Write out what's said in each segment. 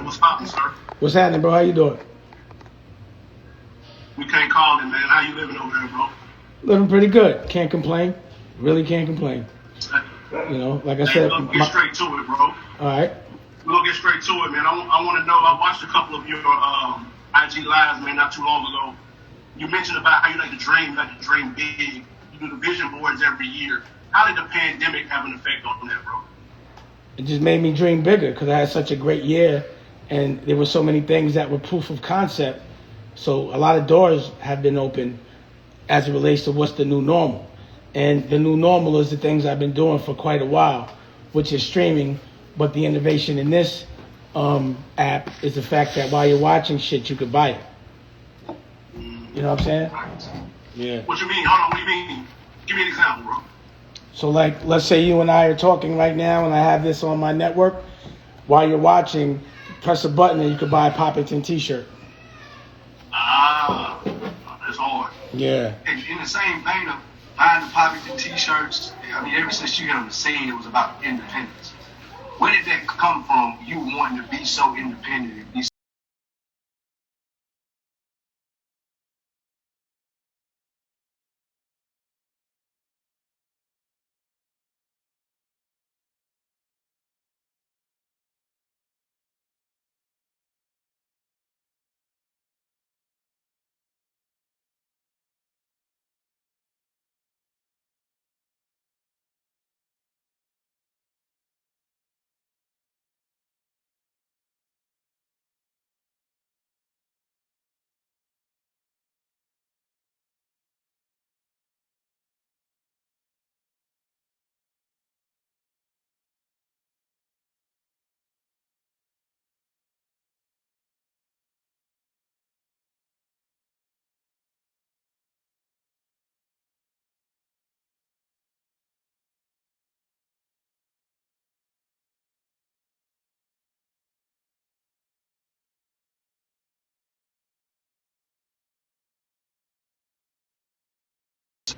What's poppin', sir? What's happening, bro? How you doing? We can't call it, man. How you living over there, bro? Living pretty good. Can't complain. Really can't complain. You know, like I said. We're gonna get straight to it, bro. All right. We're gonna get straight to it, man. I want to know. I watched a couple of your IG lives, man, not too long ago. You mentioned about how you like to dream big. You do the vision boards every year. How did the pandemic have an effect on that, bro? It just made me dream bigger because I had such a great year, and there were so many things that were proof of concept. So a lot of doors have been opened as it relates to what's the new normal. And the new normal is the things I've been doing for quite a while, which is streaming. But the innovation in this app is the fact that while you're watching shit, you could buy it. You know what I'm saying? Right. Yeah. What you mean? Hold on. What do you mean? Give me an example, bro. So like, let's say you and I are talking right now and I have this on my network. While you're watching, press a button and you could buy a Poppington t-shirt. Ah, that's hard. Yeah. And in the same vein of buying the Poppington t-shirts, I mean, ever since you got on the scene, it was about independence. Where did that come from, you wanting to be so independent and be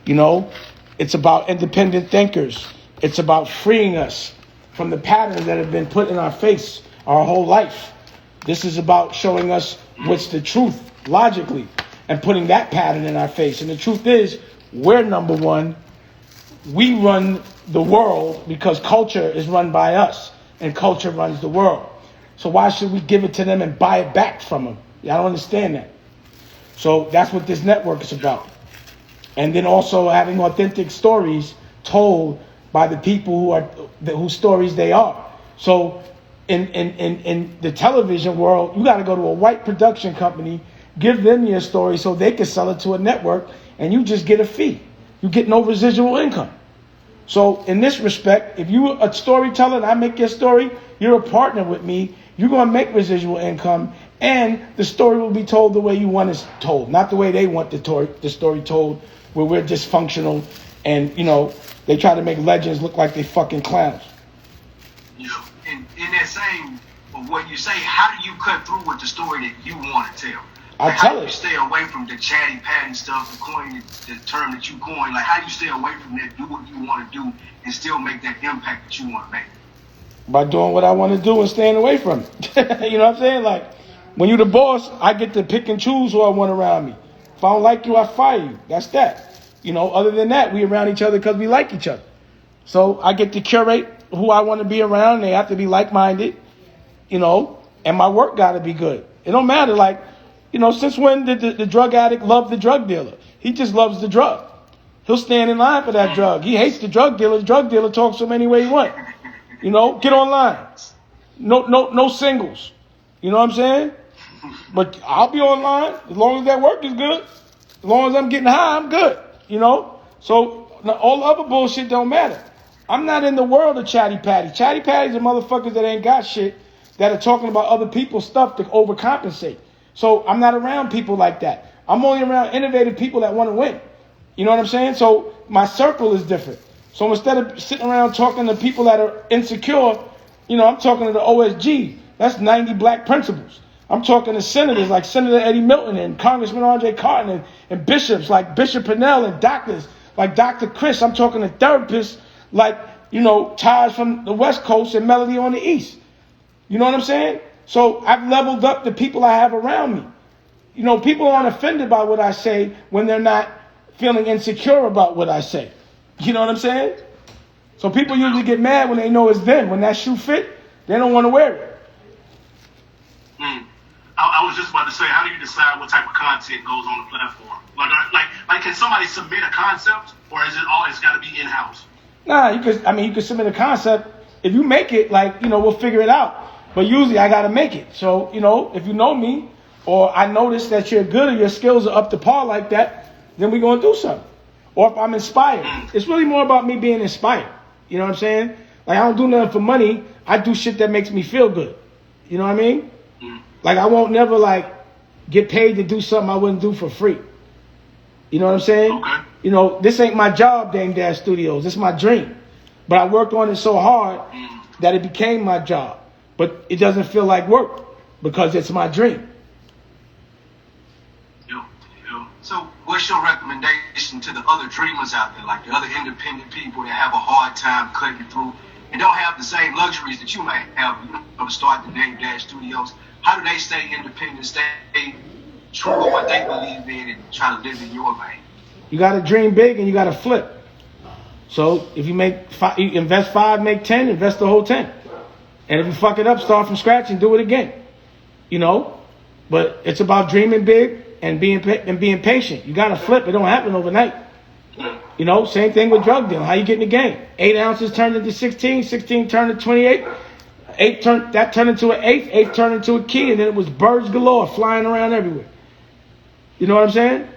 You know, it's about independent thinkers. It's about freeing us from the patterns that have been put in our face our whole life. This is about showing us what's the truth logically and putting that pattern in our face. And the truth is, we're number one. We run the world because culture is run by us and culture runs the world. So why should we give it to them and buy it back from them? I don't understand that. So that's what this network is about. And then also having authentic stories told by the people whose stories they are. So in the television world, you got to go to a white production company, give them your story so they can sell it to a network, and you just get a fee. You get no residual income. So in this respect, if you're a storyteller and I make your story, you're a partner with me. You're going to make residual income, and the story will be told the way you want it told, not the way they want the story told, where we're dysfunctional and, you know, they try to make legends look like they fucking clowns. You know, in that same of what you say, how do you cut through with the story that you want to tell? I Like, tell how do it. you stay away from the chatty patty stuff, the term that you coined? Like, how do you stay away from that, do what you want to do, and still make that impact that you want to make? By doing what I want to do and staying away from it. You know what I'm saying? Like, when you're the boss, I get to pick and choose who I want around me. If I don't like you, I fire you. That's that. You know, other than that, we around each other because we like each other. So I get to curate who I want to be around. They have to be like-minded, you know, and my work got to be good. It don't matter, like, you know, since when did the drug addict love the drug dealer? He just loves the drug. He'll stand in line for that drug. He hates the drug dealer. The drug dealer talks to him any way he wants. You know, get online. No singles. You know what I'm saying? But I'll be online as long as that work is good. As long as I'm getting high, I'm good. You know? So all the other bullshit don't matter. I'm not in the world of chatty patty. Chatty patties are motherfuckers that ain't got shit that are talking about other people's stuff to overcompensate. So I'm not around people like that. I'm only around innovative people that want to win. You know what I'm saying? So my circle is different. So instead of sitting around talking to people that are insecure, you know, I'm talking to the OSG. That's 90 black principals. I'm talking to senators like Senator Eddie Milton and Congressman R.J. Carton and bishops like Bishop Pennell and doctors like Dr. Chris. I'm talking to therapists like, you know, Taj from the West Coast and Melody on the East. You know what I'm saying? So I've leveled up the people I have around me. You know, people aren't offended by what I say when they're not feeling insecure about what I say. You know what I'm saying? So people usually get mad when they know it's them. When that shoe fit, they don't want to wear it. I was just about to say, how do you decide what type of content goes on the platform? Like, can somebody submit a concept, or is it all? It's got to be in house. Nah, you could submit a concept. If you make it, like, you know, we'll figure it out. But usually I got to make it. So, you know, if you know me, or I notice that you're good or your skills are up to par like that, then we're going to do something. Or if I'm inspired. It's really more about me being inspired. You know what I'm saying? Like, I don't do nothing for money. I do shit that makes me feel good. You know what I mean? Like, I won't never, like, get paid to do something I wouldn't do for free. You know what I'm saying? Okay. You know, this ain't my job, Dame Dash Studios. It's my dream. But I worked on it so hard that it became my job. But it doesn't feel like work because it's my dream. So what's your recommendation to the other dreamers out there, like the other independent people that have a hard time cutting through and don't have the same luxuries that you might have, you know, to start the Dame Dash Studios? How do they stay independent, stay true to what they believe in, and try to live in your vein? You got to dream big and you got to flip. So if you you invest 5, make 10, invest the whole 10. And if you fuck it up, start from scratch and do it again. You know, but it's about dreaming big and being patient. You got to flip. It don't happen overnight. You know, same thing with drug dealing. How you get in the game? 8 ounces turned into 16, 16 turned to 28. That turned into an eighth, eighth turned into a key, and then it was birds galore flying around everywhere. You know what I'm saying?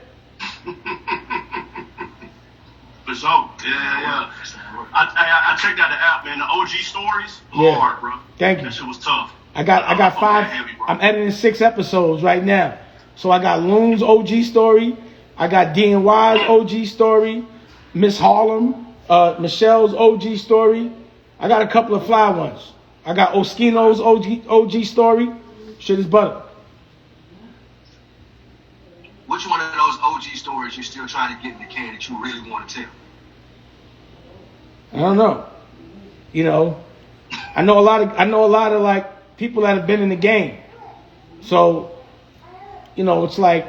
For sure. Yeah. I checked out the app, man. The OG stories, hard, bro. Thank you. That shit was tough. I got 5. Heavy, I'm editing 6 episodes right now. So I got Loon's OG story. I got DNY's OG story. Miss Harlem, Michelle's OG story. I got a couple of fly ones. I got Oskino's OG story. Shit is butter. Which one of those OG stories you still trying to get in the can that you really want to tell? I don't know. You know, I know a lot of like people that have been in the game. So, you know, it's like,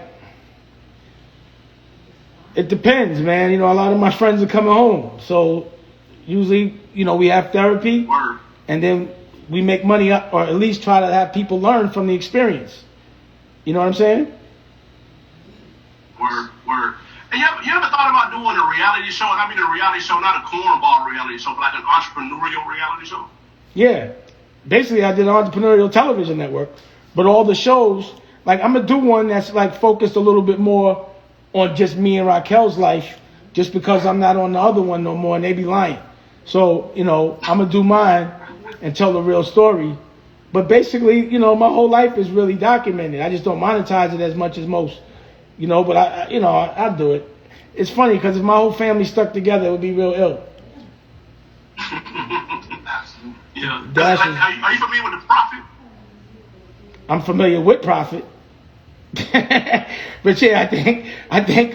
it depends, man. You know, a lot of my friends are coming home. So usually, you know, we have therapy. Word. And then we make money up, or at least try to have people learn from the experience. You know what I'm saying? Word. And you ever thought about doing a reality show? And I mean a reality show, not a cornball reality show, but like an entrepreneurial reality show? Yeah. Basically, I did an entrepreneurial television network. But all the shows, like, I'm going to do one that's like focused a little bit more on just me and Raquel's life, just because I'm not on the other one no more and they be lying. So, you know, I'm going to do mine and tell the real story. But basically, you know, my whole life is really documented. I just don't monetize it as much as most, you know, but I'll do it. It's funny because if my whole family stuck together, it would be real ill. Yeah. Are you familiar with the Prophet? I'm familiar with Prophet. But yeah, I think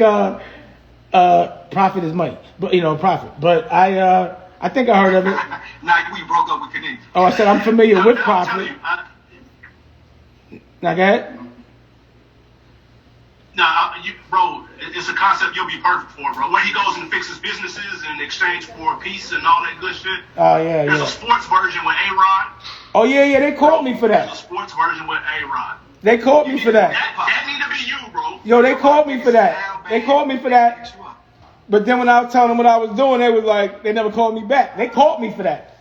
Prophet is money. But you know, Prophet. But I think I heard of it. Nah, we broke up with Canadian. Oh, I said I'm familiar with Prophet. Now go ahead. Nah, bro, it's a concept you'll be perfect for, bro. Where he goes and fixes businesses in exchange for peace and all that good shit. Oh yeah, There's a sports version with A-Rod. Oh yeah, they called me for that. There's a sports version with A-Rod. They called me for that. That need to be you, bro. Yo, they called me for that. They called me for that. But then when I was telling them what I was doing, they was like, they never called me back. They called me for that.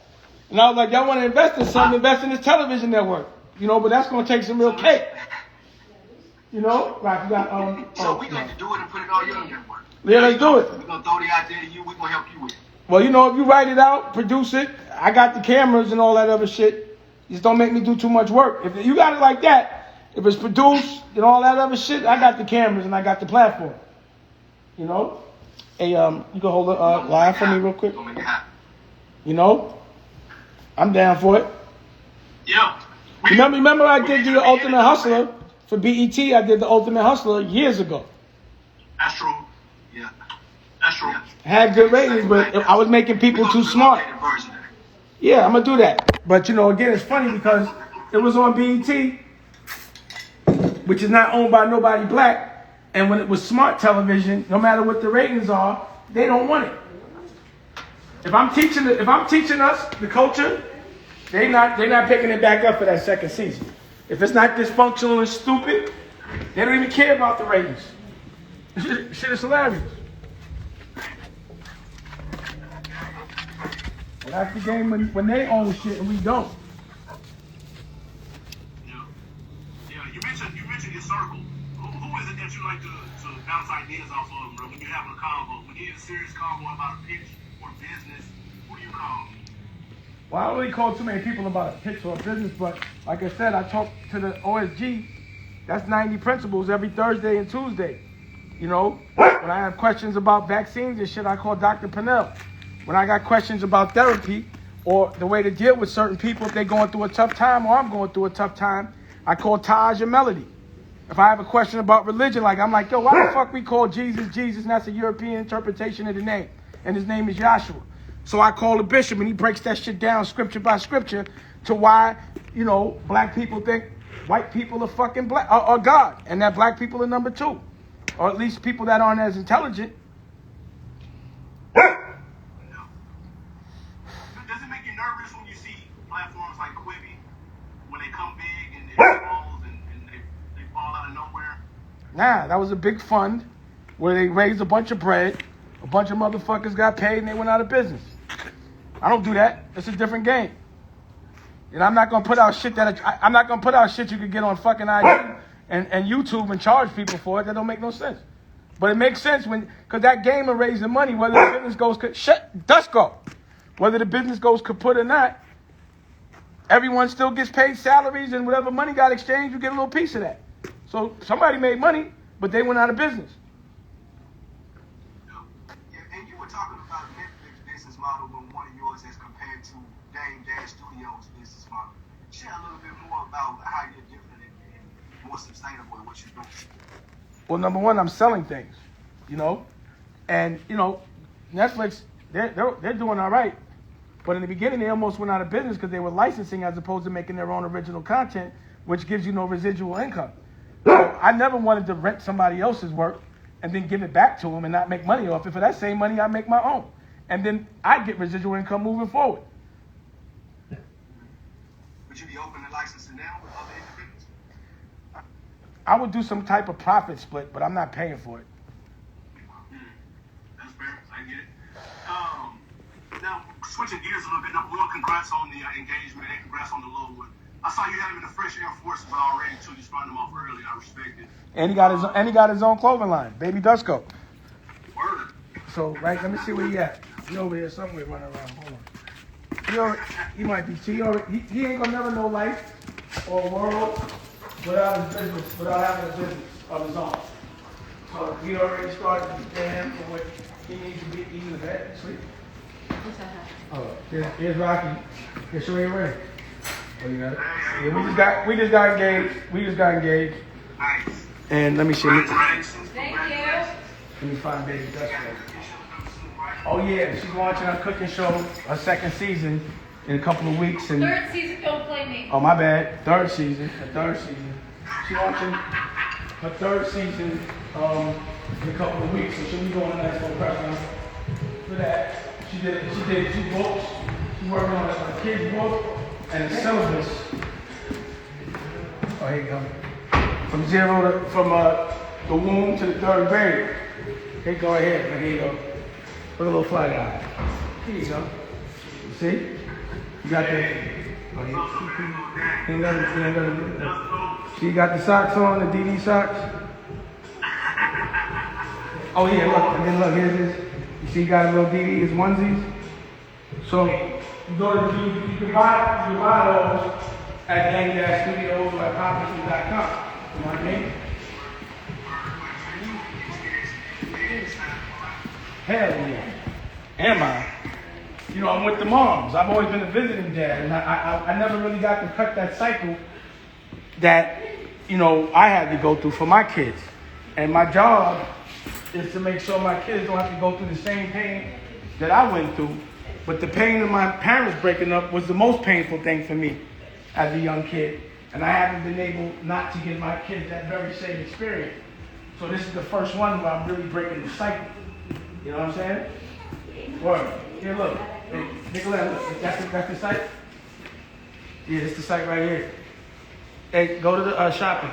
And I was like, y'all want to invest in something, invest in this television network. You know, but that's going to take some real cake. You know? Right, you got, so we're going to do it and put it on your network. Yeah, let's do it. We're going to throw the idea to you. We're going to help you with it. Well, you know, if you write it out, produce it, I got the cameras and all that other shit. Just don't make me do too much work. If you got it like that, if it's produced and all that other shit, I got the cameras and I got the platform. You know? Hey, you can hold it live for me real quick. You know? I'm down for it. Yeah. Remember I did the Ultimate Hustler for BET. I did the Ultimate Hustler years ago. That's true. Yeah. That's true. Had good ratings, but I was making people too smart. Yeah, I'm going to do that. But, you know, again, it's funny because It was on BET, which is not owned by nobody black. And when it was smart television, no matter what the ratings are, they don't want it. If I'm teaching us the culture, they're not picking it back up for that second season. If it's not dysfunctional and stupid, they don't even care about the ratings. Shit is hilarious. Well, that's the game when they own shit and we don't. Yeah. You mentioned your circle. Who is it that you like to bounce ideas off of, bro? When you're having a convo, when you're in a serious convo about a pitch or business, who do you call? Well, I don't really call too many people about a pitch or a business, but like I said, I talk to the OSG. That's 90 principles every Thursday and Tuesday. You know, when I have questions about vaccines and shit, I call Dr. Pinnell. When I got questions about therapy or the way to deal with certain people if they're going through a tough time or I'm going through a tough time, I call Taj and Melody. If I have a question about religion, I'm like, yo, why the fuck we call Jesus Jesus, and that's a European interpretation of the name, and his name is Yahshua. So I call the bishop, and he breaks that shit down scripture by scripture to why, you know, black people think white people are fucking black, or God, and that black people are number two, or at least people that aren't as intelligent. Does it make you nervous when you see platforms like Quibi, when they come big and it falls and they fall out of nowhere? Nah, that was a big fund where they raised a bunch of bread, a bunch of motherfuckers got paid, and they went out of business. I don't do that. It's a different game. And I'm not gonna put out shit I'm not gonna put out shit you could get on fucking IG and YouTube and charge people for it. That don't make no sense. But it makes sense because that game of raising money, whether the business goes whether the business goes kaput or not, everyone still gets paid salaries, and whatever money got exchanged, you get a little piece of that. So somebody made money, but they went out of business. Yeah, and you were talking about Netflix business model when one of yours as compared to Dame Dash Studios business model. Share a little bit more about how you're different and more sustainable in what you're doing. Well, number one, I'm selling things, you know, and you know, Netflix they're doing all right, but in the beginning they almost went out of business because they were licensing as opposed to making their own original content, which gives you no residual income. So I never wanted to rent somebody else's work and then give it back to them and not make money off it. For that same money, I make my own, and then I get residual income moving forward. Would you be open to licensing now with other individuals? I would do some type of profit split, but I'm not paying for it. That's fair. I get it. Now, switching gears a little bit, number one, congrats on the engagement and congrats on the little one. I saw you had him in the Fresh Air Forces already, too. You sprung him off early. I respect it. And he got his own clothing line, Baby Dusko. Word. So, right, let me see where he at. He over here somewhere running around. Hold on. He might be. He ain't gonna never know life or world without his business, without having a business of his own. So he already started to prepare him for what he needs to be eating the bed and sleep. Oh, here's Rocky. Here, show your ring. Oh, you got it? Yeah, we just got engaged. Nice. And let me see. Thank you. Let me find Baby Dusko. Oh yeah, she's launching her cooking show, her second season, in a couple of weeks. And Third season, don't blame me. oh my bad, third season. She's launching her third season in a couple of weeks, so she'll be going to nice little press run for that. She did 2 books. She's working on a kid's book and a syllabus. Oh, here you go. From the womb to the 3rd grade. Okay, go ahead. Here you go. Look at a little fly guy. Here you go. You see? You got the. She got the socks on, the DD socks. Oh yeah, look, and then look, here it is. You see, you got a little DD, his onesies. So you can buy those at Dame-Studios or at poppington.com. You know what I mean? Hell yeah. Am I? You know, I'm with the moms. I've always been a visiting dad, and I never really got to cut that cycle that, you know, I had to go through for my kids. And my job is to make sure my kids don't have to go through the same pain that I went through. But the pain of my parents breaking up was the most painful thing for me. as a young kid, and I haven't been able not to give my kids that very same experience. So this is the first one where I'm really breaking the cycle. You know what I'm saying? Word. Here, look. Hey, Nicolette, look. That's the site? Yeah, it's the site right here. Hey, go to the shopping.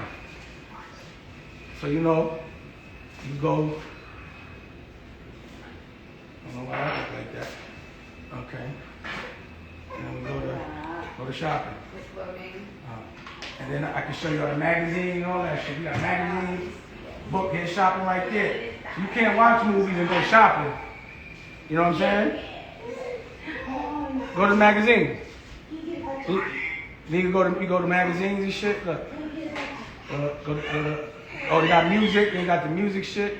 So you know, you go. I don't know why I look like that. Okay. And then we go to shopping. And then I can show you all the magazine and all that shit. We got magazines, book, here's shopping right there. So you can't watch movies and go shopping. You know what I'm saying? Go to the magazine. Then you go to magazines and shit. Look. They got music. They got the music shit.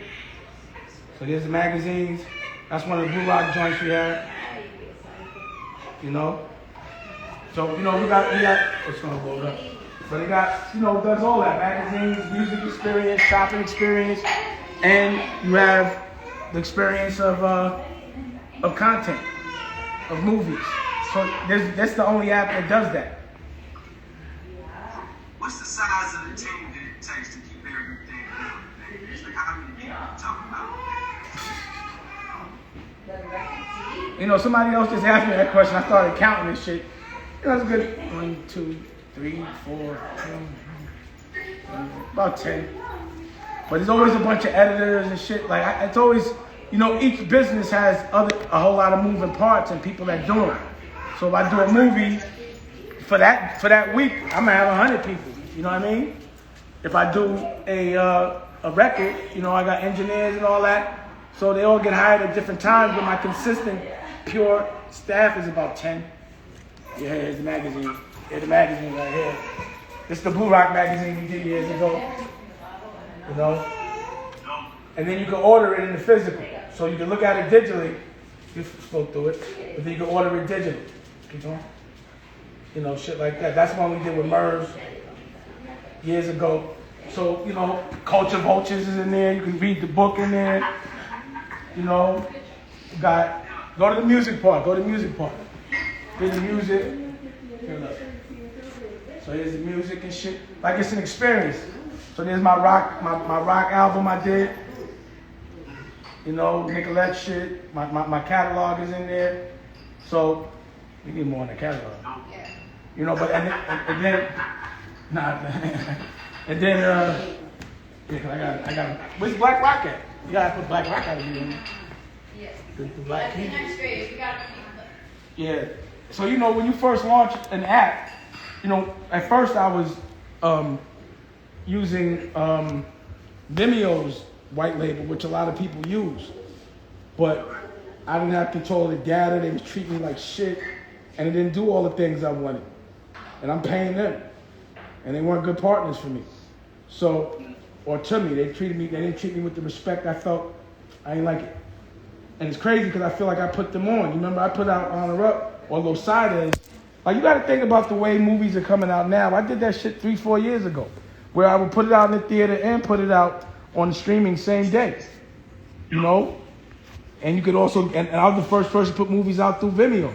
So there's the magazines. That's one of the Blue Rock joints we have. You know? So, you know, we got, it's gonna blow up. But it got, you know, does all that. Magazines, music experience, shopping experience, and you have the experience of content, of movies. So that's the only app that does that. What's the size of the team that it takes to keep everything going? It's like, how many people are you talking about? You know, somebody else just asked me that question. I started counting this shit. You know, it's good. 1, 2, 3, 4, 5, about 10. But there's always a bunch of editors and shit. Like, it's always, you know, each business has a whole lot of moving parts and people that do it. So if I do a movie for that week, I'm gonna have 100 people. You know what I mean? If I do a record, you know, I got engineers and all that. So they all get hired at different times, but my consistent, pure staff is about 10. Yeah, here's the magazine. Here's the magazine right here. This is the Blue Rock magazine we did years ago. You know? And then you can order it in the physical. So you can look at it digitally. You spoke through it. But then you can order it digitally. Keep going. You know, shit like that. That's one we did with Merv years ago. So, you know, Culture Vultures is in there. You can read the book in there. You know, go to the music part. Go to the music part. Here's the music. Here, look. So here's the music and shit. Like it's an experience. So there's my rock album I did. You know, Nicolette shit. My catalog is in there. So we need more in the catalog. You know, but and then and then yeah, I got where's Black Rock at? You gotta put Black Rock out of you in there. Yes. The Black Key. You got to Yeah. So, you know, when you first launch an app, you know, at first I was using Vimeo's white label, which a lot of people use. But I didn't have control of the data. They was treating me like shit. And it didn't do all the things I wanted. And I'm paying them. And they weren't good partners for me. So, or to me, they didn't treat me with the respect I felt. I didn't like it. And it's crazy because I feel like I put them on. You remember I put out Honor Up or Losada. Like, you got to think about the way movies are coming out now. I did that shit 3-4 years ago, where I would put it out in the theater and put it out on the streaming same day. You know? And you could also, and I was the first person to put movies out through Vimeo.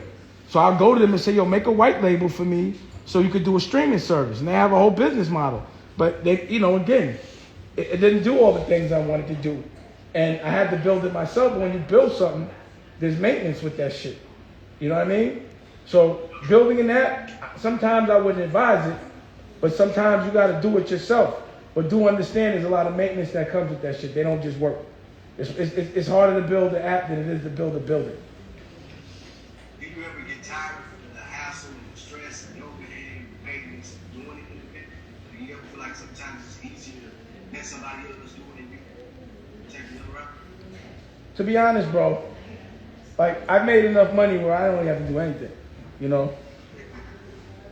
So I'll go to them and say, yo, make a white label for me so you could do a streaming service. And they have a whole business model. But they, you know, again, it didn't do all the things I wanted to do. And I had to build it myself. When you build something, there's maintenance with that shit. You know what I mean? So building an app, sometimes I wouldn't advise it, but sometimes you got to do it yourself. But do understand there's a lot of maintenance that comes with that shit. They don't just work. It's harder to build an app than it is to build a building. Do you ever get tired of the hassle and the stress and the overhead and maintenance and doing it independently? Do you ever feel like sometimes it's easier to let somebody else do it and you take the other route? To be honest, bro, like, I've made enough money where I don't really have to do anything, you know?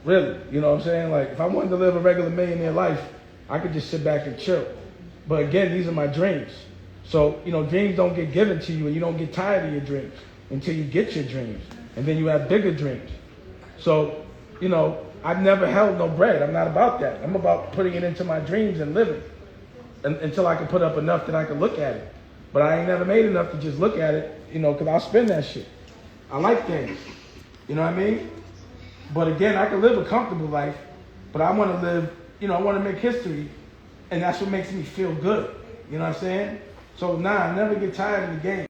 Really, you know what I'm saying? Like, if I wanted to live a regular millionaire life, I could just sit back and chill. But again, these are my dreams. So, you know, dreams don't get given to you and you don't get tired of your dreams until you get your dreams. And then you have bigger dreams. So, you know, I've never held no bread. I'm not about that. I'm about putting it into my dreams and living until I can put up enough that I can look at it. But I ain't never made enough to just look at it, you know, because I'll spend that shit. I like things. You know what I mean? But again, I can live a comfortable life But I want to live, I want to make history, and that's what makes me feel good. You know what I'm saying? So, I never get tired of the game.